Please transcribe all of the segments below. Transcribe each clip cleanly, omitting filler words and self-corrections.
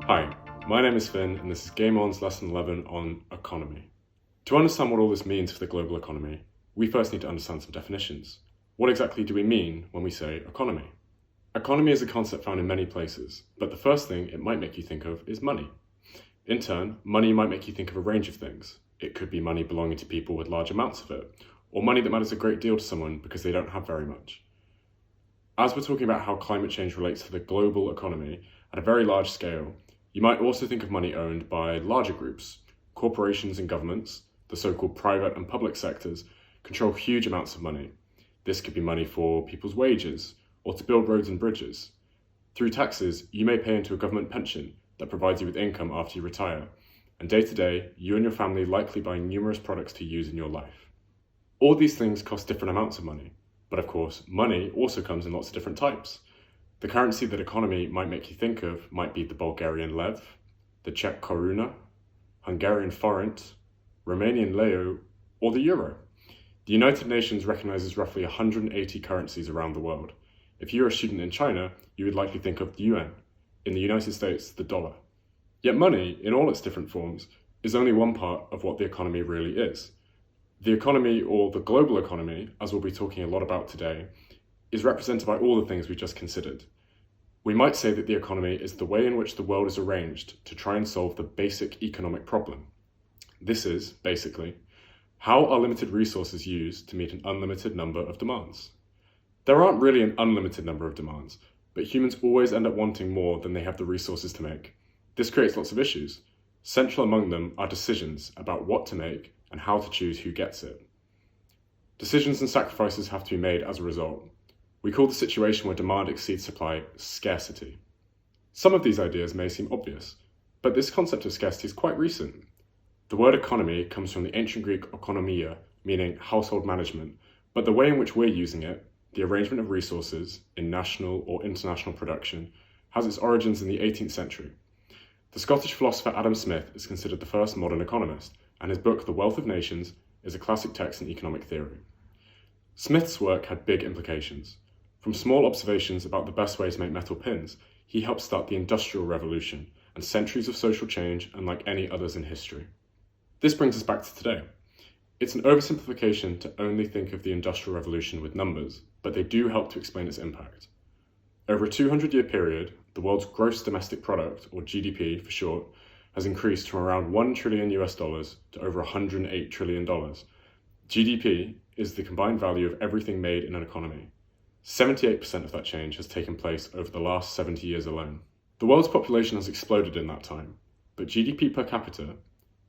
Hi, my name is Finn and this is Game On's Lesson 11 on economy. To understand what all this means for the global economy, we first need to understand some definitions. What exactly do we mean when we say economy? Economy is a concept found in many places, but the first thing it might make you think of is money. In turn, money might make you think of a range of things. It could be money belonging to people with large amounts of it, or money that matters a great deal to someone because they don't have very much. As we're talking about how climate change relates to the global economy at a very large scale, you might also think of money owned by larger groups. Corporations and governments, the so-called private and public sectors, control huge amounts of money. This could be money for people's wages, or to build roads and bridges. Through taxes, you may pay into a government pension that provides you with income after you retire, and day to day, you and your family likely buy numerous products to use in your life. All these things cost different amounts of money, but of course, money also comes in lots of different types. The currency that economy might make you think of might be the Bulgarian lev, the Czech koruna, Hungarian forint, Romanian leu, or the euro. The United Nations recognizes roughly 180 currencies around the world. If you're a student in China, you would likely think of the yuan. In the United States, the dollar. Yet money, in all its different forms, is only one part of what the economy really is. The economy, or the global economy, as we'll be talking a lot about today, is represented by all the things we just considered. We might say that the economy is the way in which the world is arranged to try and solve the basic economic problem. This is, basically, how are limited resources used to meet an unlimited number of demands? There aren't really an unlimited number of demands, but humans always end up wanting more than they have the resources to make. This creates lots of issues. Central among them are decisions about what to make and how to choose who gets it. Decisions and sacrifices have to be made as a result. We call the situation where demand exceeds supply scarcity. Some of these ideas may seem obvious, but this concept of scarcity is quite recent. The word economy comes from the ancient Greek oikonomia, meaning household management, but the way in which we're using it, the arrangement of resources in national or international production, has its origins in the 18th century. The Scottish philosopher Adam Smith is considered the first modern economist, and his book The Wealth of Nations is a classic text in economic theory. Smith's work had big implications. From small observations about the best way to make metal pins, he helped start the Industrial Revolution and centuries of social change unlike any others in history. This brings us back to today. It's an oversimplification to only think of the Industrial Revolution with numbers, but they do help to explain its impact. Over a 200-year period, the world's gross domestic product, or GDP for short, has increased from around $1 trillion to over $108 trillion. GDP is the combined value of everything made in an economy. 78% of that change has taken place over the last 70 years alone. The world's population has exploded in that time, but GDP per capita,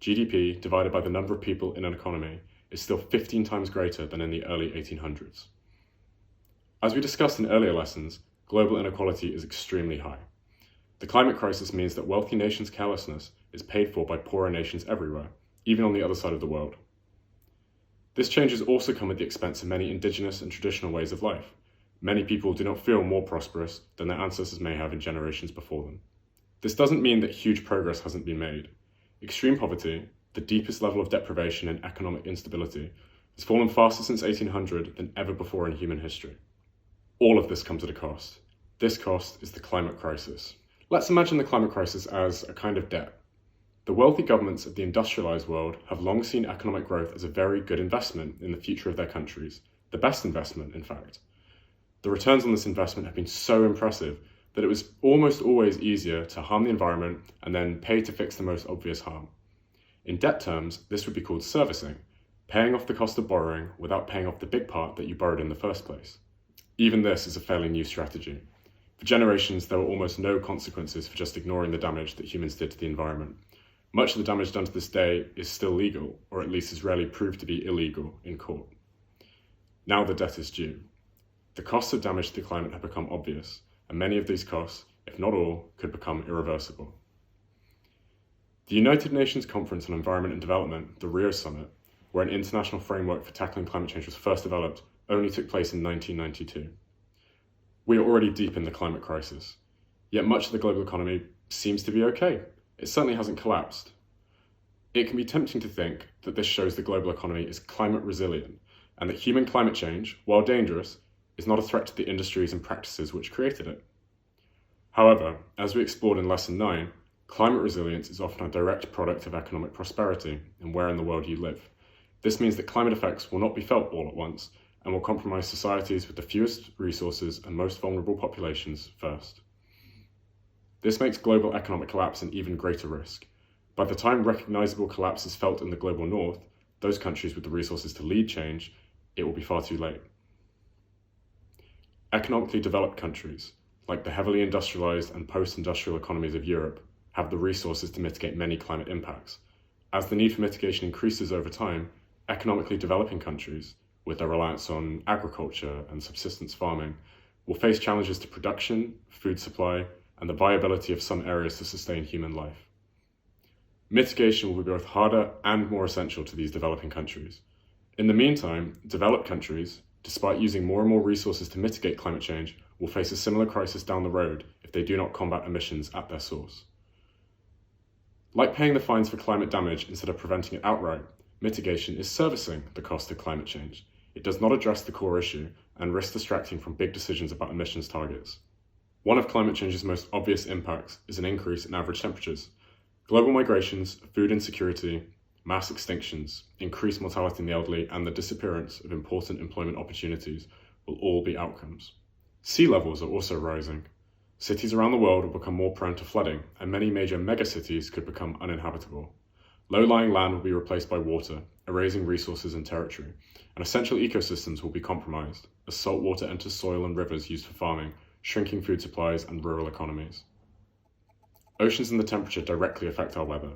GDP divided by the number of people in an economy, is still 15 times greater than in the early 1800s. As we discussed in earlier lessons, global inequality is extremely high. The climate crisis means that wealthy nations' carelessness is paid for by poorer nations everywhere, even on the other side of the world. This change has also come at the expense of many indigenous and traditional ways of life. Many people do not feel more prosperous than their ancestors may have in generations before them. This doesn't mean that huge progress hasn't been made. Extreme poverty, the deepest level of deprivation and economic instability, has fallen faster since 1800 than ever before in human history. All of this comes at a cost. This cost is the climate crisis. Let's imagine the climate crisis as a kind of debt. The wealthy governments of the industrialized world have long seen economic growth as a very good investment in the future of their countries, the best investment, in fact. The returns on this investment have been so impressive that it was almost always easier to harm the environment and then pay to fix the most obvious harm. In debt terms, this would be called servicing, paying off the cost of borrowing without paying off the big part that you borrowed in the first place. Even this is a fairly new strategy. For generations, there were almost no consequences for just ignoring the damage that humans did to the environment. Much of the damage done to this day is still legal, or at least is rarely proved to be illegal in court. Now the debt is due. The costs of damage to the climate have become obvious, and many of these costs, if not all, could become irreversible. The United Nations Conference on Environment and Development, the Rio Summit, where an international framework for tackling climate change was first developed, only took place in 1992. We are already deep in the climate crisis, yet much of the global economy seems to be okay. It certainly hasn't collapsed. It can be tempting to think that this shows the global economy is climate resilient, and that human climate change, while dangerous, is not a threat to the industries and practices which created it. However, as we explored in Lesson 9, Climate resilience is often a direct product of economic prosperity and where in the world you live. This means that climate effects will not be felt all at once and will compromise societies with the fewest resources and most vulnerable populations first. This makes global economic collapse an even greater risk. By the time recognizable collapse is felt in the global north, those countries with the resources to lead change, it will be far too late. Economically developed countries, like the heavily industrialized and post-industrial economies of Europe, have the resources to mitigate many climate impacts. As the need for mitigation increases over time, economically developing countries, with their reliance on agriculture and subsistence farming, will face challenges to production, food supply, and the viability of some areas to sustain human life. Mitigation will be both harder and more essential to these developing countries. In the meantime, developed countries, despite using more and more resources to mitigate climate change, will face a similar crisis down the road if they do not combat emissions at their source. Like paying the fines for climate damage instead of preventing it outright, mitigation is servicing the cost of climate change. It does not address the core issue and risks distracting from big decisions about emissions targets. One of climate change's most obvious impacts is an increase in average temperatures. Global migrations, food insecurity, mass extinctions, increased mortality in the elderly, and the disappearance of important employment opportunities will all be outcomes. Sea levels are also rising. Cities around the world will become more prone to flooding, and many major megacities could become uninhabitable. Low-lying land will be replaced by water, erasing resources and territory, and essential ecosystems will be compromised as salt water enters soil and rivers used for farming, shrinking food supplies and rural economies. Oceans and the temperature directly affect our weather.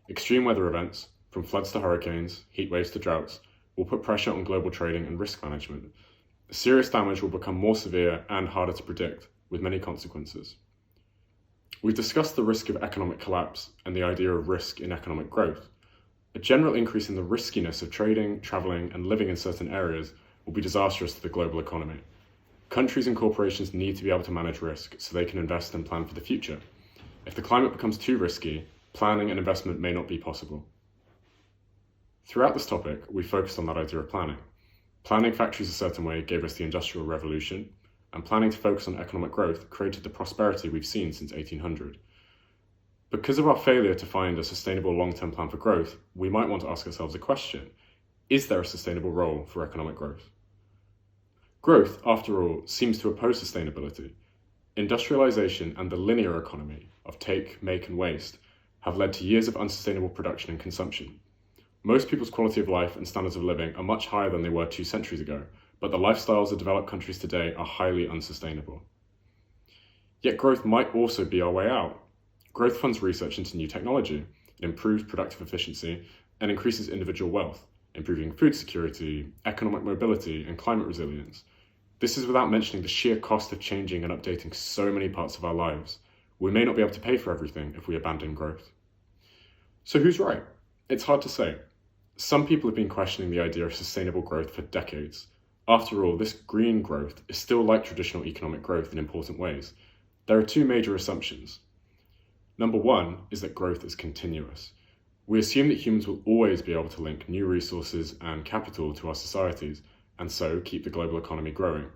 Extreme weather events, from floods to hurricanes, heat waves to droughts, will put pressure on global trading and risk management. Serious damage will become more severe and harder to predict, with many consequences. We've discussed the risk of economic collapse and the idea of risk in economic growth. A general increase in the riskiness of trading, travelling, and living in certain areas will be disastrous to the global economy. Countries and corporations need to be able to manage risk so they can invest and plan for the future. If the climate becomes too risky, planning and investment may not be possible. Throughout this topic, we focused on that idea of planning. Planning factories a certain way gave us the Industrial Revolution, and planning to focus on economic growth created the prosperity we've seen since 1800. Because of our failure to find a sustainable long-term plan for growth, we might want to ask ourselves a question: is there a sustainable role for economic growth? Growth, after all, seems to oppose sustainability. Industrialization and the linear economy of take, make, and waste have led to years of unsustainable production and consumption. Most people's quality of life and standards of living are much higher than they were 2 centuries ago, but the lifestyles of developed countries today are highly unsustainable. Yet growth might also be our way out. Growth funds research into new technology, it improves productive efficiency, and increases individual wealth, improving food security, economic mobility, and climate resilience. This is without mentioning the sheer cost of changing and updating so many parts of our lives. We may not be able to pay for everything if we abandon growth. So who's right? It's hard to say. Some people have been questioning the idea of sustainable growth for decades. After all, this green growth is still like traditional economic growth in important ways. There are 2 major assumptions. Number 1 is that growth is continuous. We assume that humans will always be able to link new resources and capital to our societies, and so keep the global economy growing.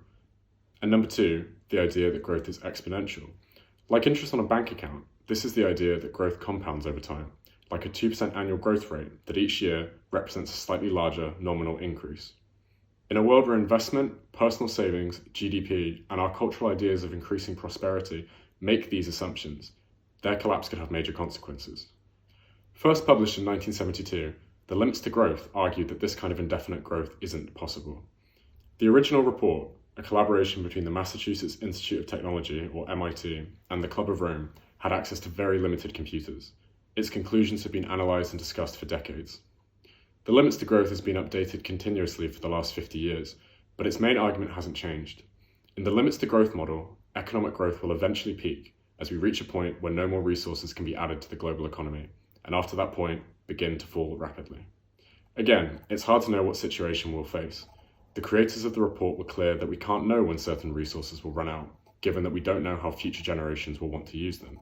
And number 2, the idea that growth is exponential. Like interest on a bank account, this is the idea that growth compounds over time, like a 2% annual growth rate that each year represents a slightly larger nominal increase. In a world where investment, personal savings, GDP, and our cultural ideas of increasing prosperity make these assumptions, their collapse could have major consequences. First published in 1972, The Limits to Growth argued that this kind of indefinite growth isn't possible. The original report, a collaboration between the Massachusetts Institute of Technology, or MIT, and the Club of Rome, had access to very limited computers. Its conclusions have been analysed and discussed for decades. The Limits to Growth has been updated continuously for the last 50 years, but its main argument hasn't changed. In the Limits to Growth model, economic growth will eventually peak as we reach a point where no more resources can be added to the global economy, and after that point, begin to fall rapidly. Again, it's hard to know what situation we'll face. The creators of the report were clear that we can't know when certain resources will run out, given that we don't know how future generations will want to use them.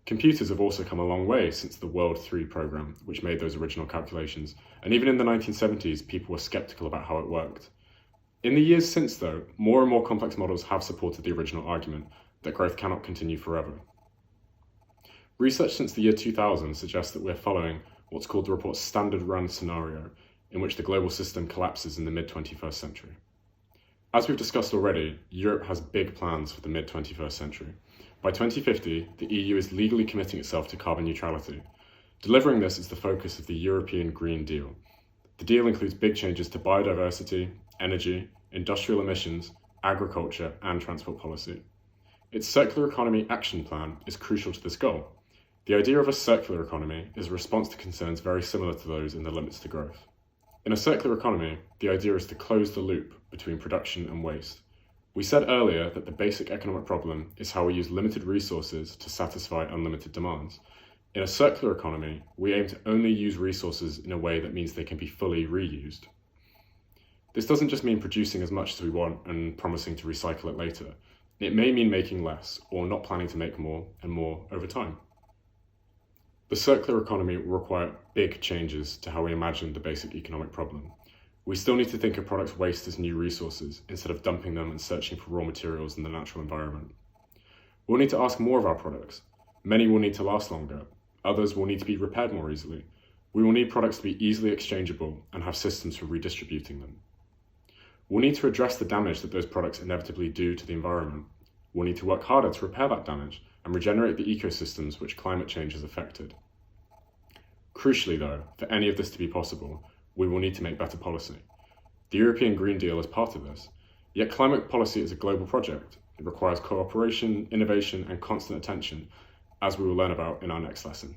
Computers have also come a long way since the World 3 program, which made those original calculations, and even in the 1970s, people were skeptical about how it worked. In the years since, though, more and more complex models have supported the original argument that growth cannot continue forever. Research since the year 2000 suggests that we're following what's called the report's standard run scenario, in which the global system collapses in the mid-21st century. As we've discussed already, Europe has big plans for the mid-21st century. By 2050, the EU is legally committing itself to carbon neutrality. Delivering this is the focus of the European Green Deal. The deal includes big changes to biodiversity, energy, industrial emissions, agriculture, and transport policy. Its Circular Economy Action Plan is crucial to this goal. The idea of a circular economy is a response to concerns very similar to those in the limits to growth. In a circular economy, the idea is to close the loop between production and waste. We said earlier that the basic economic problem is how we use limited resources to satisfy unlimited demands. In a circular economy, we aim to only use resources in a way that means they can be fully reused. This doesn't just mean producing as much as we want and promising to recycle it later. It may mean making less or not planning to make more and more over time. The circular economy will require big changes to how we imagine the basic economic problem. We still need to think of products' waste as new resources instead of dumping them and searching for raw materials in the natural environment. We'll need to ask more of our products. Many will need to last longer. Others will need to be repaired more easily. We will need products to be easily exchangeable and have systems for redistributing them. We'll need to address the damage that those products inevitably do to the environment. We'll need to work harder to repair that damage and regenerate the ecosystems which climate change has affected. Crucially though, for any of this to be possible, we will need to make better policy. The European Green Deal is part of this, yet climate policy is a global project. It requires cooperation, innovation, and constant attention, as we will learn about in our next lesson.